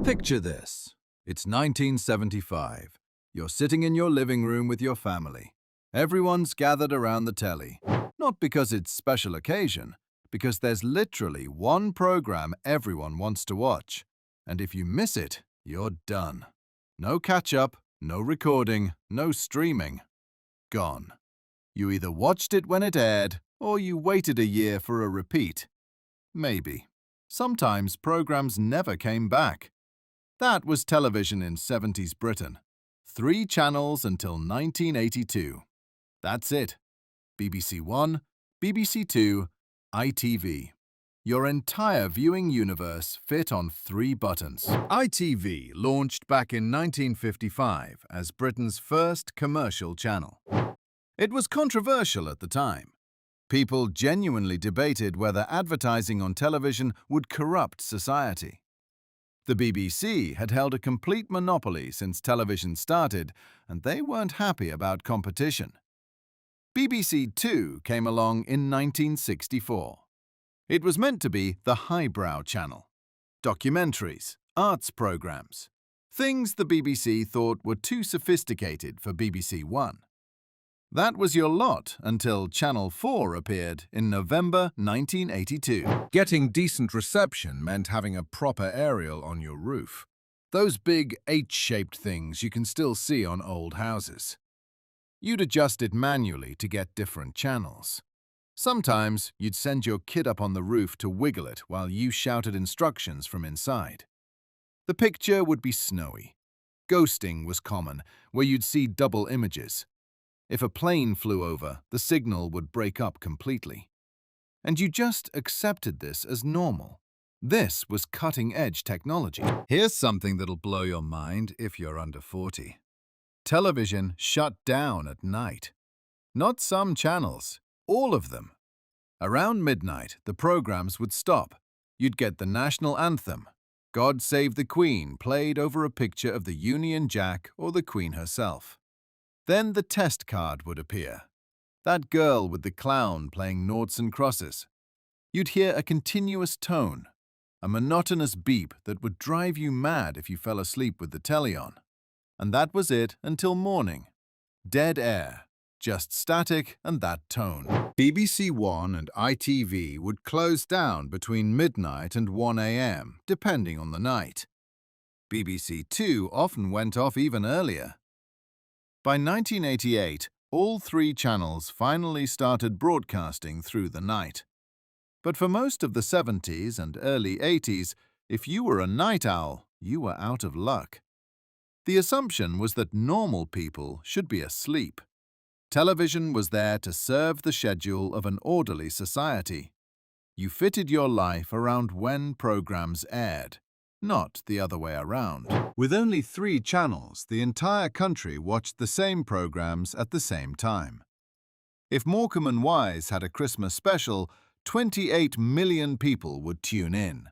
Picture this. It's 1975. You're sitting in your living room with your family. Everyone's gathered around the telly. Not because it's a special occasion, because there's literally one program everyone wants to watch. And if you miss it, you're done. No catch-up, no recording, no streaming. Gone. You either watched it when it aired, or you waited a year for a repeat. Maybe. Sometimes programs never came back. That was television in 70s Britain. 3 channels until 1982. That's it. BBC One, BBC Two, ITV. Your entire viewing universe fit on 3 buttons. ITV launched back in 1955 as Britain's first commercial channel. It was controversial at the time. People genuinely debated whether advertising on television would corrupt society. The BBC had held a complete monopoly since television started, and they weren't happy about competition. BBC Two came along in 1964. It was meant to be the highbrow channel. Documentaries, arts programs, things the BBC thought were too sophisticated for BBC One. That was your lot until Channel 4 appeared in November 1982. Getting decent reception meant having a proper aerial on your roof. Those big H-shaped things you can still see on old houses. You'd adjust it manually to get different channels. Sometimes you'd send your kid up on the roof to wiggle it while you shouted instructions from inside. The picture would be snowy. Ghosting was common, where you'd see double images. If a plane flew over, the signal would break up completely. And you just accepted this as normal. This was cutting-edge technology. Here's something that'll blow your mind if you're under 40. Television shut down at night. Not some channels, all of them. Around midnight, the programs would stop. You'd get the national anthem, God Save the Queen, played over a picture of the Union Jack or the Queen herself. Then the test card would appear. That girl with the clown playing noughts and crosses. You'd hear a continuous tone, a monotonous beep that would drive you mad if you fell asleep with the telly on. And that was it until morning. Dead air, just static and that tone. BBC One and ITV would close down between midnight and 1 a.m., depending on the night. BBC Two often went off even earlier. By 1988, all 3 channels finally started broadcasting through the night. But for most of the 70s and early 80s, if you were a night owl, you were out of luck. The assumption was that normal people should be asleep. Television was there to serve the schedule of an orderly society. You fitted your life around when programs aired, not the other way around. With only 3 channels, the entire country watched the same programs at the same time. If Morecambe and Wise had a Christmas special, 28 million people would tune in.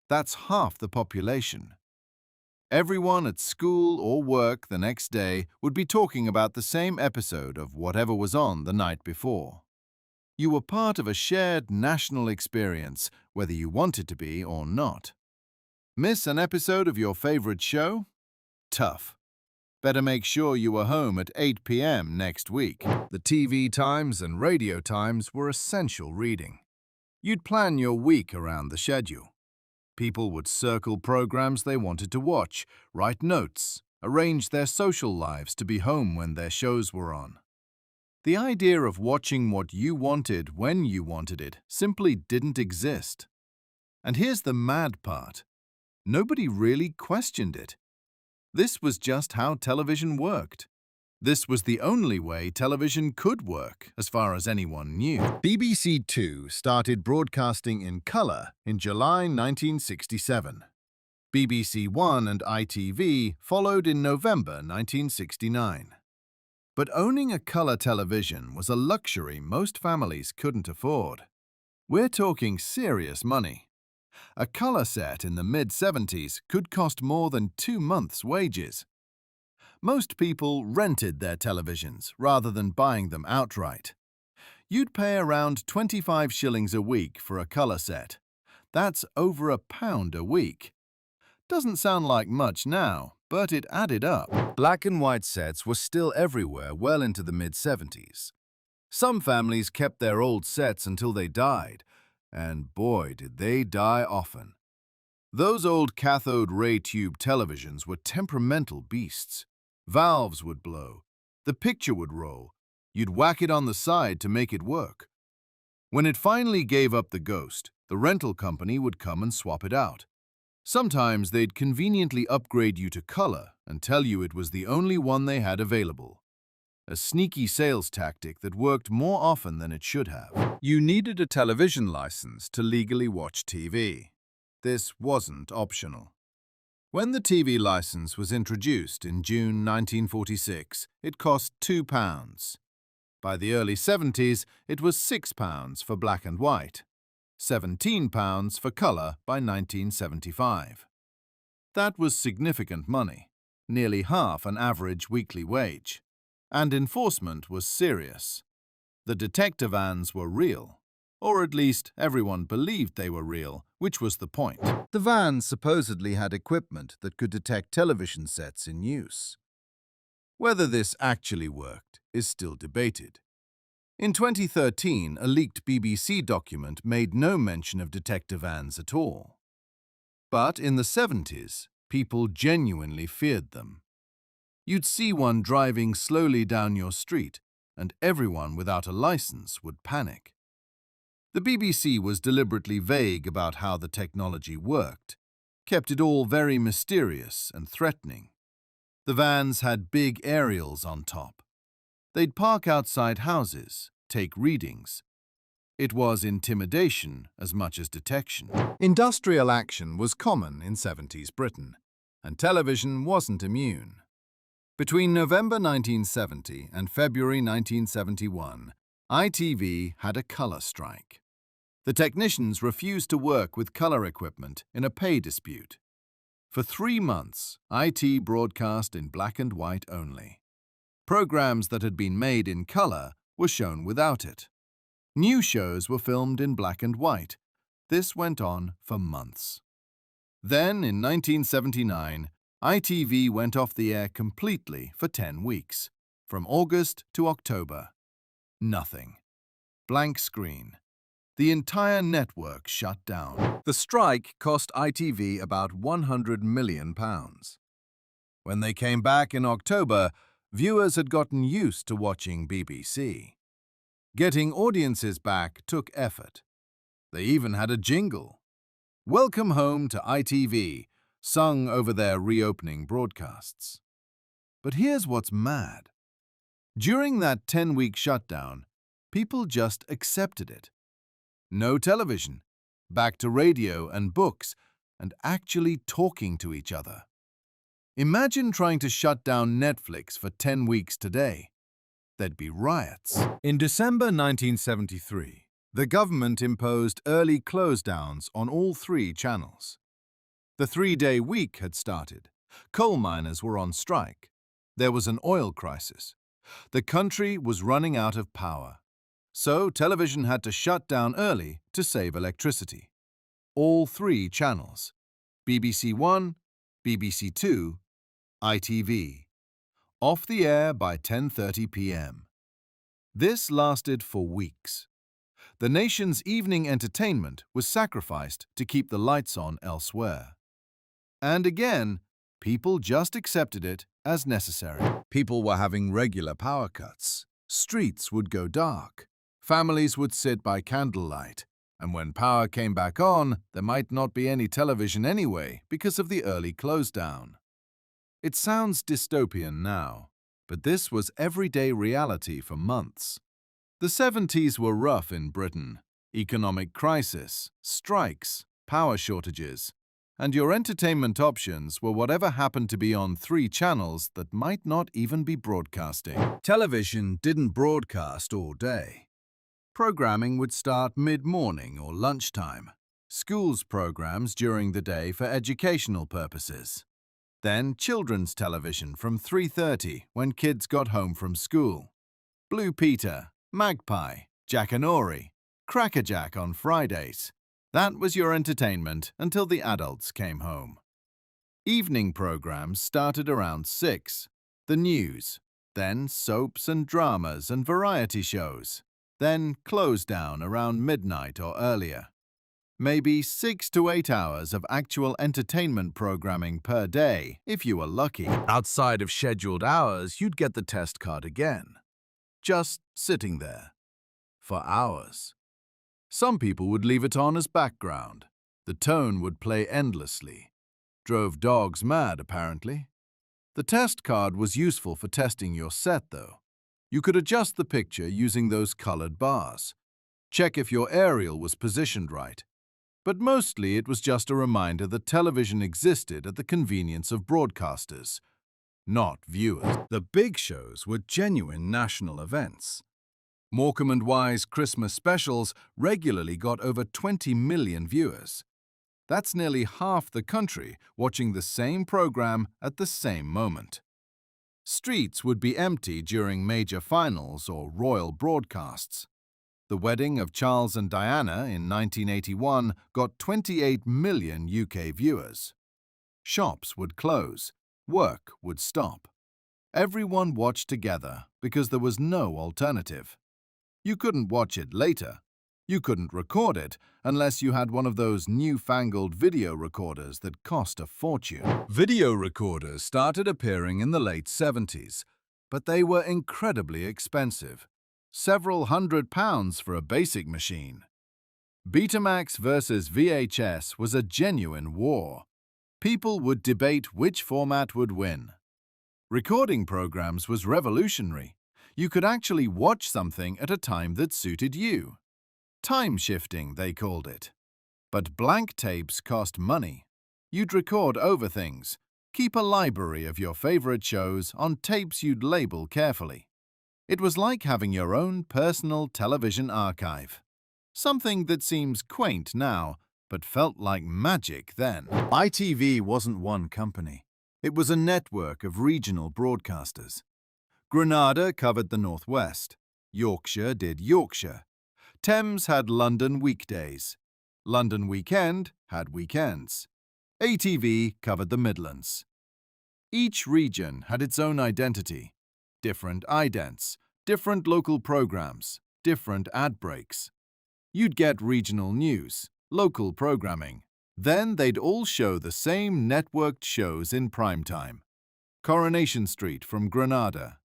That's half the population. Everyone at school or work the next day would be talking about the same episode of whatever was on the night before. You were part of a shared national experience, whether you wanted to be or not. Miss an episode of your favorite show? Tough. Better make sure you were home at 8 p.m. next week. The TV times and radio times were essential reading. You'd plan your week around the schedule. People would circle programs they wanted to watch, write notes, arrange their social lives to be home when their shows were on. The idea of watching what you wanted when you wanted it simply didn't exist. And here's the mad part. Nobody really questioned it. This was just how television worked. This was the only way television could work, as far as anyone knew. BBC Two started broadcasting in colour in July 1967. BBC One and ITV followed in November 1969. But owning a colour television was a luxury most families couldn't afford. We're talking serious money. A colour set in the mid-70s could cost more than 2 months' wages. Most people rented their televisions rather than buying them outright. You'd pay around 25 shillings a week for a colour set. That's over £1 a week. Doesn't sound like much now, but it added up. Black and white sets were still everywhere well into the mid-70s. Some families kept their old sets until they died, and boy, did they die often. Those old cathode ray tube televisions were temperamental beasts. Valves would blow, the picture would roll, you'd whack it on the side to make it work. When it finally gave up the ghost, the rental company would come and swap it out. Sometimes they'd conveniently upgrade you to color and tell you it was the only one they had available. A sneaky sales tactic that worked more often than it should have. You needed a television license to legally watch TV. This wasn't optional. When the TV license was introduced in June 1946, it cost £2. By the early 70s, it was £6 for black and white, £17 for color by 1975. That was significant money, nearly half an average weekly wage. And enforcement was serious. The detector vans were real, or at least everyone believed they were real, which was the point. The vans supposedly had equipment that could detect television sets in use. Whether this actually worked is still debated. In 2013, a leaked BBC document made no mention of detector vans at all. But in the 70s, people genuinely feared them. You'd see one driving slowly down your street, and everyone without a license would panic. The BBC was deliberately vague about how the technology worked, kept it all very mysterious and threatening. The vans had big aerials on top. They'd park outside houses, take readings. It was intimidation as much as detection. Industrial action was common in 70s Britain, and television wasn't immune. Between November 1970 and February 1971, ITV had a colour strike. The technicians refused to work with colour equipment in a pay dispute. For 3 months, IT broadcast in black and white only. Programs that had been made in colour were shown without it. New shows were filmed in black and white. This went on for months. Then, in 1979, ITV went off the air completely for 10 weeks, from August to October. Nothing. Blank screen. The entire network shut down. The strike cost ITV about £100 million. When they came back in October, viewers had gotten used to watching BBC. Getting audiences back took effort. They even had a jingle. Welcome home to ITV, sung over their reopening broadcasts. But here's what's mad. During that 10-week shutdown, people just accepted it. No television, back to radio and books, and actually talking to each other. Imagine trying to shut down Netflix for 10 weeks today. There'd be riots. In December 1973, the government imposed early close-downs on all 3 channels. The 3-day week had started. Coal miners were on strike. There was an oil crisis. The country was running out of power. So television had to shut down early to save electricity. All 3 channels. BBC One, BBC Two, ITV. Off the air by 10:30 p.m. This lasted for weeks. The nation's evening entertainment was sacrificed to keep the lights on elsewhere. And again, people just accepted it as necessary. People were having regular power cuts. Streets would go dark. Families would sit by candlelight. And when power came back on, there might not be any television anyway because of the early close-down. It sounds dystopian now, but this was everyday reality for months. The 70s were rough in Britain. Economic crisis, strikes, power shortages, and your entertainment options were whatever happened to be on 3 channels that might not even be broadcasting. Television didn't broadcast all day. Programming would start mid-morning or lunchtime. Schools programs during the day for educational purposes. Then children's television from 3:30 when kids got home from school. Blue Peter, Magpie, Jackanory, Crackerjack on Fridays. That was your entertainment until the adults came home. Evening programs started around 6. The news, then soaps and dramas and variety shows, then closed down around midnight or earlier. Maybe 6 to 8 hours of actual entertainment programming per day, if you were lucky. Outside of scheduled hours, you'd get the test card again. Just sitting there. For hours. Some people would leave it on as background. The tone would play endlessly. Drove dogs mad, apparently. The test card was useful for testing your set, though. You could adjust the picture using those colored bars. Check if your aerial was positioned right. But mostly it was just a reminder that television existed at the convenience of broadcasters, not viewers. The big shows were genuine national events. Morecambe and Wise Christmas specials regularly got over 20 million viewers. That's nearly half the country watching the same program at the same moment. Streets would be empty during major finals or royal broadcasts. The wedding of Charles and Diana in 1981 got 28 million UK viewers. Shops would close. Work would stop. Everyone watched together because there was no alternative. You couldn't watch it later. You couldn't record it unless you had one of those newfangled video recorders that cost a fortune. Video recorders started appearing in the late 70s, but they were incredibly expensive. Several £100s for a basic machine. Betamax versus VHS was a genuine war. People would debate which format would win. Recording programs was revolutionary. You could actually watch something at a time that suited you. Time shifting, they called it. But blank tapes cost money. You'd record over things. Keep a library of your favorite shows on tapes you'd label carefully. It was like having your own personal television archive. Something that seems quaint now, but felt like magic then. ITV wasn't one company. It was a network of regional broadcasters. Granada covered the northwest. Yorkshire did Yorkshire. Thames had London weekdays. London Weekend had weekends. ATV covered the Midlands. Each region had its own identity. Different idents, different local programs, different ad breaks. You'd get regional news, local programming. Then they'd all show the same networked shows in prime time. Coronation Street from Granada.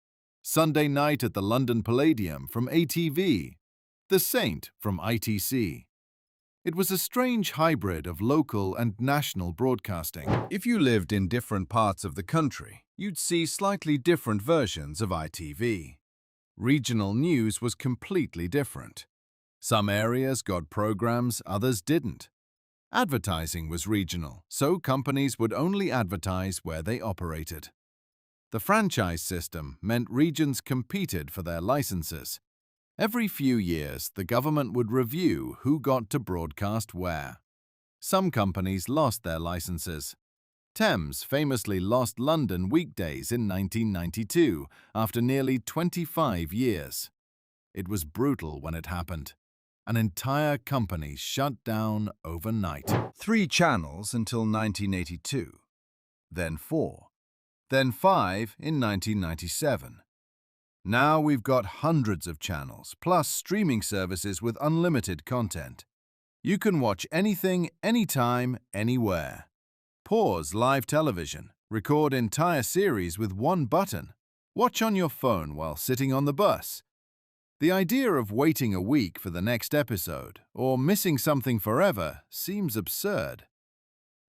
Sunday Night at the London Palladium from ATV. The Saint from ITC. It was a strange hybrid of local and national broadcasting. If you lived in different parts of the country, you'd see slightly different versions of ITV. Regional news was completely different. Some areas got programs, others didn't. Advertising was regional, so companies would only advertise where they operated. The franchise system meant regions competed for their licenses. Every few years, the government would review who got to broadcast where. Some companies lost their licenses. Thames famously lost London weekdays in 1992 after nearly 25 years. It was brutal when it happened. An entire company shut down overnight. 3 channels until 1982, then 4, then 5 in 1997. Now we've got hundreds of channels, plus streaming services with unlimited content. You can watch anything, anytime, anywhere. Pause live television, record entire series with one button. Watch on your phone while sitting on the bus. The idea of waiting a week for the next episode, or missing something forever, seems absurd.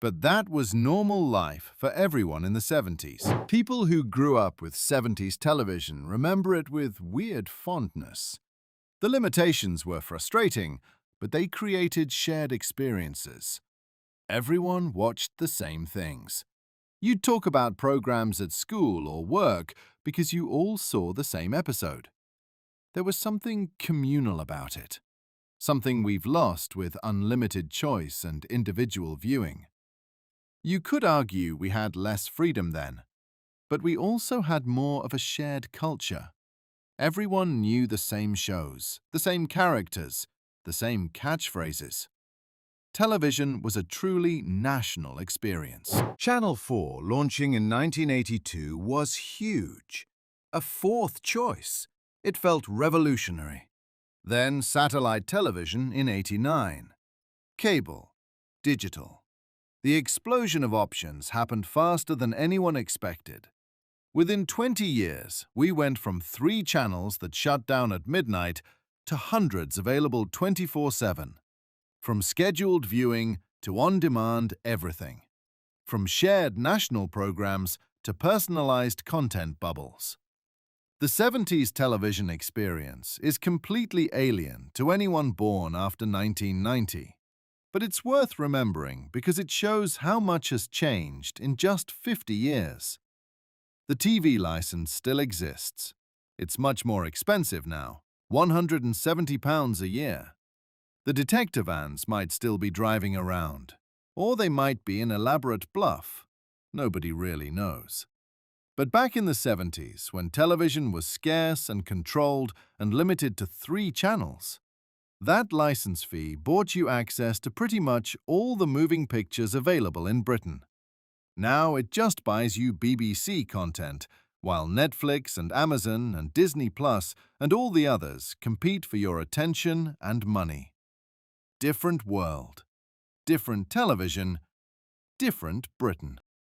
But that was normal life for everyone in the 70s. People who grew up with 70s television remember it with weird fondness. The limitations were frustrating, but they created shared experiences. Everyone watched the same things. You'd talk about programs at school or work because you all saw the same episode. There was something communal about it. Something we've lost with unlimited choice and individual viewing. You could argue we had less freedom then, but we also had more of a shared culture. Everyone knew the same shows, the same characters, the same catchphrases. television was a truly national experience. Channel 4, launching in 1982, was huge. A fourth choice. It felt revolutionary. Then satellite television in '89. Cable. Digital. The explosion of options happened faster than anyone expected. Within 20 years, we went from 3 channels that shut down at midnight to hundreds available 24/7. From scheduled viewing to on-demand everything. From shared national programs to personalized content bubbles. The '70s television experience is completely alien to anyone born after 1990. But it's worth remembering because it shows how much has changed in just 50 years. The TV license still exists. It's much more expensive now, £170 a year. The detector vans might still be driving around, or they might be an elaborate bluff. Nobody really knows. But back in the '70s, when television was scarce and controlled and limited to 3 channels, that license fee bought you access to pretty much all the moving pictures available in Britain. Now it just buys you BBC content, while Netflix and Amazon and Disney Plus and all the others compete for your attention and money. Different world, different television, different Britain.